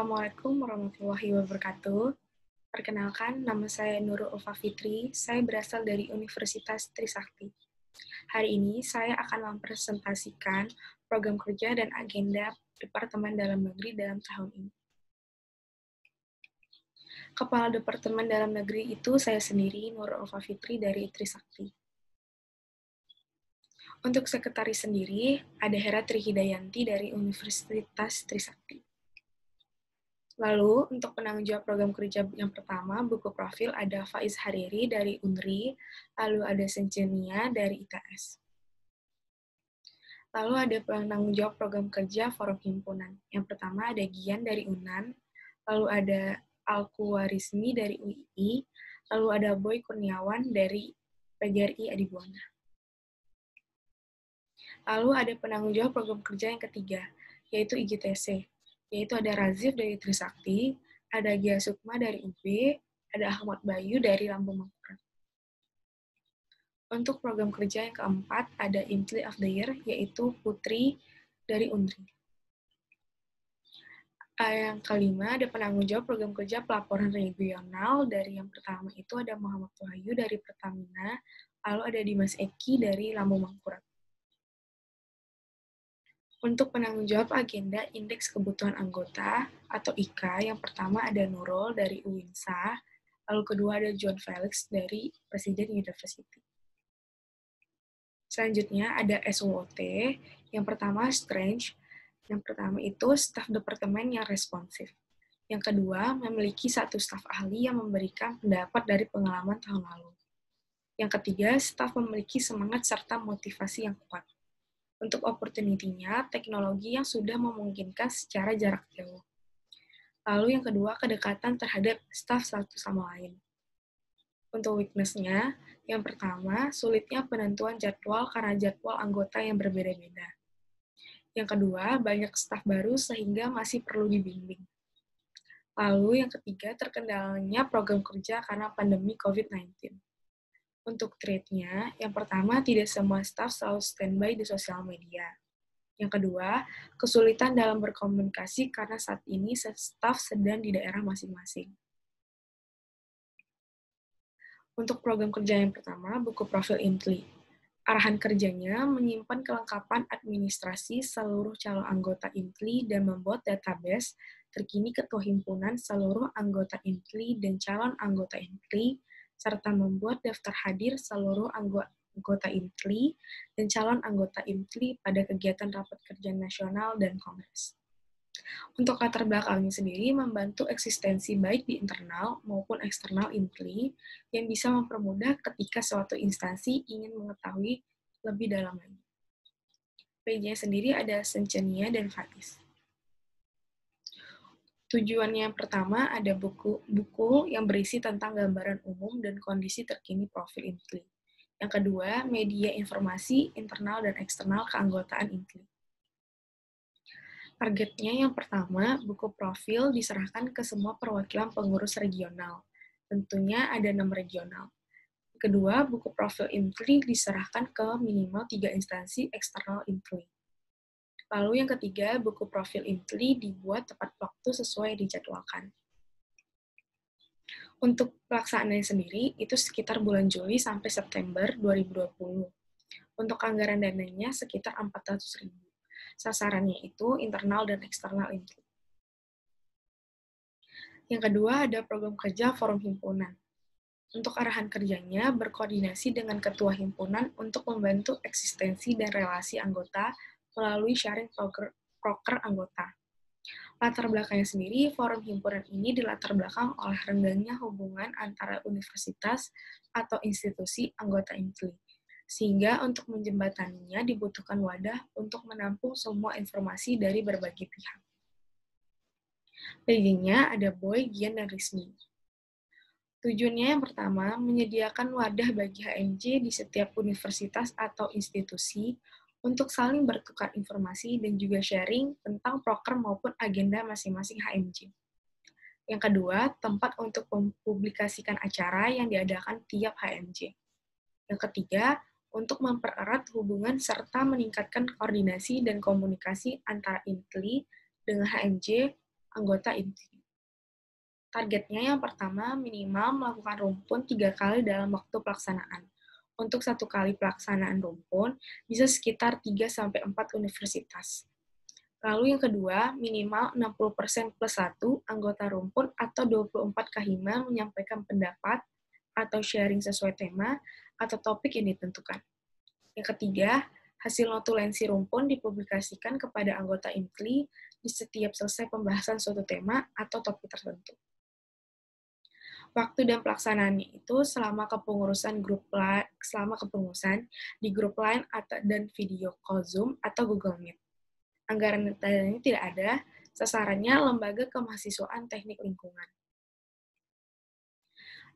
Assalamualaikum warahmatullahi wabarakatuh. Perkenalkan, nama saya Nurul Ulfa Fitri. Saya berasal dari Universitas Trisakti. Hari ini saya akan mempresentasikan program kerja dan agenda Departemen Dalam Negeri dalam tahun ini. Kepala Departemen Dalam Negeri itu saya sendiri, Nurul Ulfa Fitri dari Trisakti. Untuk sekretaris sendiri, ada Hera Trihidayanti dari Universitas Trisakti. Lalu, untuk penanggung jawab program kerja yang pertama, buku profil ada Faiz Hariri dari UNRI, lalu ada Sencenia dari ITS. Lalu ada penanggung jawab program kerja Forum Himpunan. Yang pertama ada Gian dari UNAN, lalu ada Alkuwarismi dari UII, lalu ada Boy Kurniawan dari PGRI Adibuana. Lalu ada penanggung jawab program kerja yang ketiga, yaitu IGTC. Yaitu ada Razif dari Trisakti, ada Gia Sukma dari UB, ada Ahmad Bayu dari Lambung Mangkurat. Untuk program kerja yang keempat, ada Intli of the Year, yaitu Putri dari UNRI. Yang kelima, ada penanggung jawab program kerja pelaporan regional. Dari yang pertama itu ada Muhammad Wahyu dari Pertamina, lalu ada Dimas Eki dari Lambung Mangkurat. Untuk penanggung jawab agenda Indeks Kebutuhan Anggota atau IKA, yang pertama ada Nurul dari UINSA, lalu kedua ada John Felix dari Presiden University. Selanjutnya ada SWOT, yang pertama Strange, yang pertama itu staf departemen yang responsif. Yang kedua, memiliki satu staf ahli yang memberikan pendapat dari pengalaman tahun lalu. Yang ketiga, staf memiliki semangat serta motivasi yang kuat. Untuk opportunity-nya, teknologi yang sudah memungkinkan secara jarak jauh. Lalu yang kedua, kedekatan terhadap staf satu sama lain. Untuk weakness-nya, yang pertama, sulitnya penentuan jadwal karena jadwal anggota yang berbeda-beda. Yang kedua, banyak staf baru sehingga masih perlu dibimbing. Lalu yang ketiga, terkendalanya program kerja karena pandemi COVID-19. Untuk trait-nya, yang pertama, tidak semua staf selalu standby di sosial media. Yang kedua, kesulitan dalam berkomunikasi karena saat ini staf sedang di daerah masing-masing. Untuk program kerja yang pertama, buku profil INTLI. Arahan kerjanya menyimpan kelengkapan administrasi seluruh calon anggota INTLI dan membuat database terkini ketua himpunan seluruh anggota INTLI dan calon anggota INTLI, serta membuat daftar hadir seluruh anggota INTLI dan calon anggota INTLI pada kegiatan rapat kerja nasional dan kongres. Untuk latar belakangnya sendiri, membantu eksistensi baik di internal maupun eksternal INTLI yang bisa mempermudah ketika suatu instansi ingin mengetahui lebih dalam lagi. PJ sendiri ada Sencenia dan Faiz. Tujuannya yang pertama ada buku yang berisi tentang gambaran umum dan kondisi terkini profil INTLI. Yang kedua, media informasi internal dan eksternal keanggotaan INTLI. Targetnya yang pertama, buku profil diserahkan ke semua perwakilan pengurus regional. Tentunya ada 6 regional. Kedua, buku profil INTLI diserahkan ke minimal 3 instansi eksternal INTLI. Lalu yang ketiga, buku profil INTLI dibuat tepat waktu sesuai dijadwalkan. Untuk pelaksanaannya sendiri, itu sekitar bulan Juli sampai September 2020. Untuk anggaran dananya sekitar 400.000. Sasarannya itu internal dan eksternal INTLI. Yang kedua, ada program kerja Forum Himpunan. Untuk arahan kerjanya, berkoordinasi dengan ketua himpunan untuk membantu eksistensi dan relasi anggota melalui sharing proker anggota. Latar belakangnya sendiri, forum himpunan ini dilatar belakang oleh renggangnya hubungan antara universitas atau institusi anggota INTLI, sehingga untuk menjembataninya dibutuhkan wadah untuk menampung semua informasi dari berbagai pihak. PJ-nya ada Boy, Gian, dan Rizmi. Tujuannya yang pertama, menyediakan wadah bagi HMJ di setiap universitas atau institusi untuk saling bertukar informasi dan juga sharing tentang proker maupun agenda masing-masing HMJ. Yang kedua, tempat untuk mempublikasikan acara yang diadakan tiap HMJ. Yang ketiga, untuk mempererat hubungan serta meningkatkan koordinasi dan komunikasi antara INTLI dengan HMJ anggota IMTLI. Targetnya yang pertama, minimal melakukan rumpun 3 kali dalam waktu pelaksanaan. Untuk 1 kali pelaksanaan rumpun, bisa sekitar 3-4 universitas. Lalu yang kedua, minimal 60% plus 1 anggota rumpun atau 24 kahima menyampaikan pendapat atau sharing sesuai tema atau topik yang ditentukan. Yang ketiga, hasil notulensi rumpun dipublikasikan kepada anggota IMTLI di setiap selesai pembahasan suatu tema atau topik tertentu. Waktu dan pelaksanaannya itu selama kepengurusan di grup line dan video call Zoom atau Google Meet. Anggaran detailnya tidak ada, sasarannya lembaga kemahasiswaan teknik lingkungan.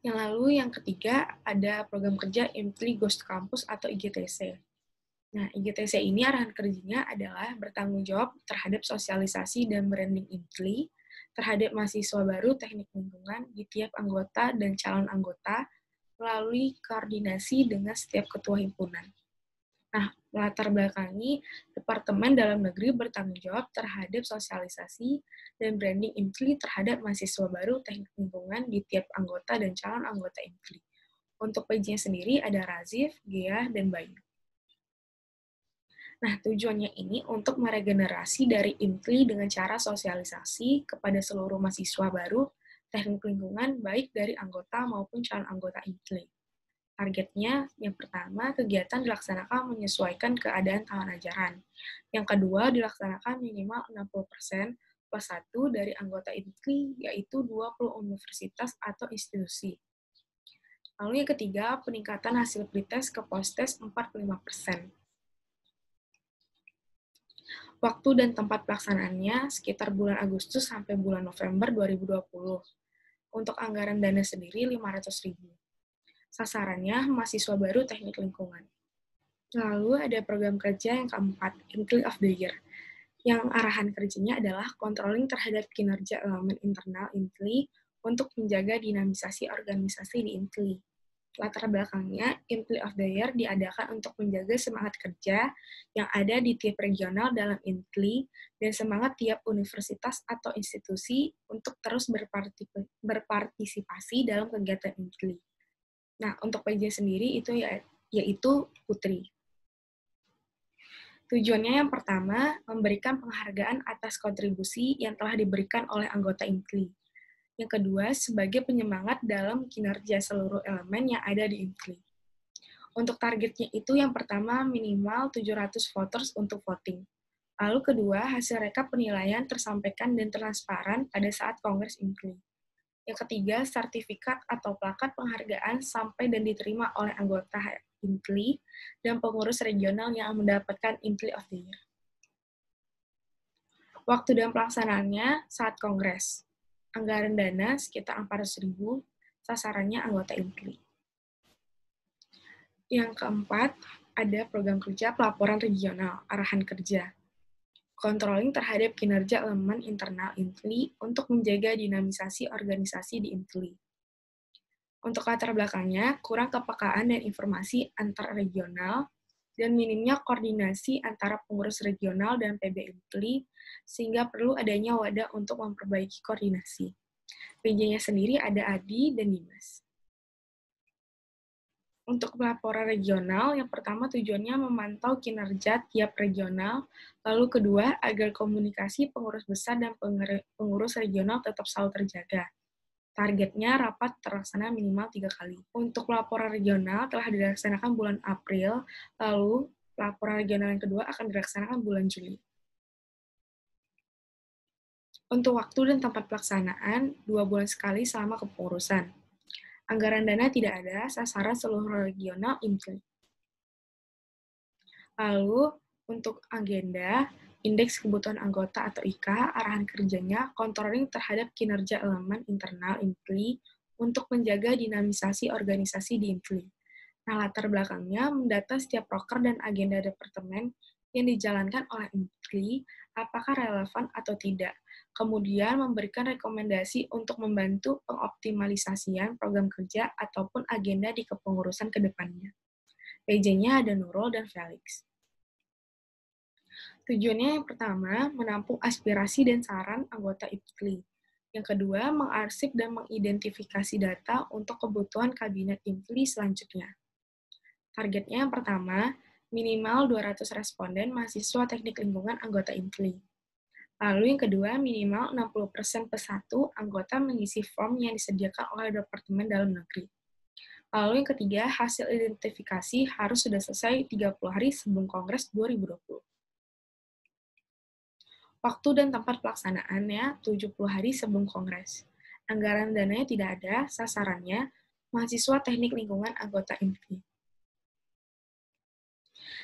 Yang lalu yang ketiga ada program kerja IMTLI Goes to Campus atau IGTC. Nah, IGTC ini arahan kerjanya adalah bertanggung jawab terhadap sosialisasi dan branding IMTLI, terhadap mahasiswa baru teknik lingkungan di tiap anggota dan calon anggota melalui koordinasi dengan setiap ketua himpunan. Nah, melatar belakangi Departemen Dalam Negeri bertanggung jawab terhadap sosialisasi dan branding IMTLI terhadap mahasiswa baru teknik lingkungan di tiap anggota dan calon anggota IMTLI. Untuk PJ-nya sendiri ada Razif, Gea, dan Bayu. Nah, tujuannya ini untuk meregenerasi dari IMTLI dengan cara sosialisasi kepada seluruh mahasiswa baru teknik lingkungan, baik dari anggota maupun calon anggota IMTLI. Targetnya, yang pertama, kegiatan dilaksanakan menyesuaikan keadaan tahun ajaran. Yang kedua, dilaksanakan minimal 60% plus 1 dari anggota IMTLI, yaitu 20 universitas atau institusi. Lalu yang ketiga, peningkatan hasil pretest ke postes 45%. Waktu dan tempat pelaksanaannya sekitar bulan Agustus sampai bulan November 2020. Untuk anggaran dana sendiri 500.000. Sasarannya mahasiswa baru teknik lingkungan. Lalu ada program kerja yang keempat, IMTLI of the Year, yang arahan kerjanya adalah controlling terhadap kinerja elemen internal IMTLI untuk menjaga dinamisasi organisasi di IMTLI. Latar belakangnya, IMTLI of the Year diadakan untuk menjaga semangat kerja yang ada di tiap regional dalam IMTLI dan semangat tiap universitas atau institusi untuk terus berpartisipasi dalam kegiatan IMTLI. Nah, untuk PJ sendiri itu yaitu Putri. Tujuannya yang pertama, memberikan penghargaan atas kontribusi yang telah diberikan oleh anggota IMTLI. Yang kedua, sebagai penyemangat dalam kinerja seluruh elemen yang ada di IMTLI. Untuk targetnya itu yang pertama minimal 700 voters untuk voting. Lalu kedua, hasil rekap penilaian tersampaikan dan transparan pada saat Kongres IMTLI. Yang ketiga, sertifikat atau plakat penghargaan sampai dan diterima oleh anggota IMTLI dan pengurus regional yang mendapatkan IMTLI of the Year. Waktu dan pelaksanaannya saat Kongres. Anggaran dana sekitar 400.000, sasarannya anggota IMTLI. Yang keempat, ada program kerja pelaporan regional, arahan kerja. Controlling terhadap kinerja elemen internal IMTLI untuk menjaga dinamisasi organisasi di IMTLI. Untuk latar belakangnya, kurang kepekaan dan informasi antar regional, dan minimnya koordinasi antara pengurus regional dan PB IMTLI, sehingga perlu adanya wadah untuk memperbaiki koordinasi. PJ-nya sendiri ada Adi dan Dimas. Untuk pelaporan regional, yang pertama tujuannya memantau kinerja tiap regional, lalu kedua, agar komunikasi pengurus besar dan pengurus regional tetap selalu terjaga. Targetnya rapat terlaksana minimal 3 kali. Untuk laporan regional telah dilaksanakan bulan April, lalu laporan regional yang kedua akan dilaksanakan bulan Juli. Untuk waktu dan tempat pelaksanaan, 2 bulan sekali selama kepengurusan. Anggaran dana tidak ada, sasaran seluruh regional IMTLI. Lalu, untuk agenda, indeks kebutuhan anggota atau IKA, arahan kerjanya, controlling terhadap kinerja elemen internal IMTLI untuk menjaga dinamisasi organisasi di IMTLI. Nah, latar belakangnya, mendata setiap proker dan agenda departemen yang dijalankan oleh IMTLI, apakah relevan atau tidak. Kemudian memberikan rekomendasi untuk membantu pengoptimalisasian program kerja ataupun agenda di kepengurusan ke depannya. PJ-nya ada Nurul dan Felix. Tujuannya yang pertama, menampung aspirasi dan saran anggota IPLI. Yang kedua, mengarsip dan mengidentifikasi data untuk kebutuhan kabinet IPLI selanjutnya. Targetnya yang pertama, minimal 200 responden mahasiswa teknik lingkungan anggota IPLI. Lalu yang kedua, minimal 60% per satu anggota mengisi form yang disediakan oleh Departemen Dalam Negeri. Lalu yang ketiga, hasil identifikasi harus sudah selesai 30 hari sebelum Kongres 2020. Waktu dan tempat pelaksanaannya 70 hari sebelum Kongres. Anggaran dananya tidak ada, sasarannya mahasiswa teknik lingkungan anggota IMFI.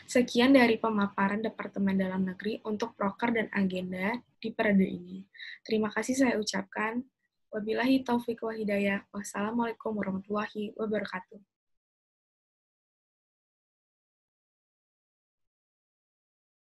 Sekian dari pemaparan Departemen Dalam Negeri untuk proker dan agenda di periode ini. Terima kasih saya ucapkan. Wabillahi taufiq wa hidayah. Wassalamualaikum warahmatullahi wabarakatuh.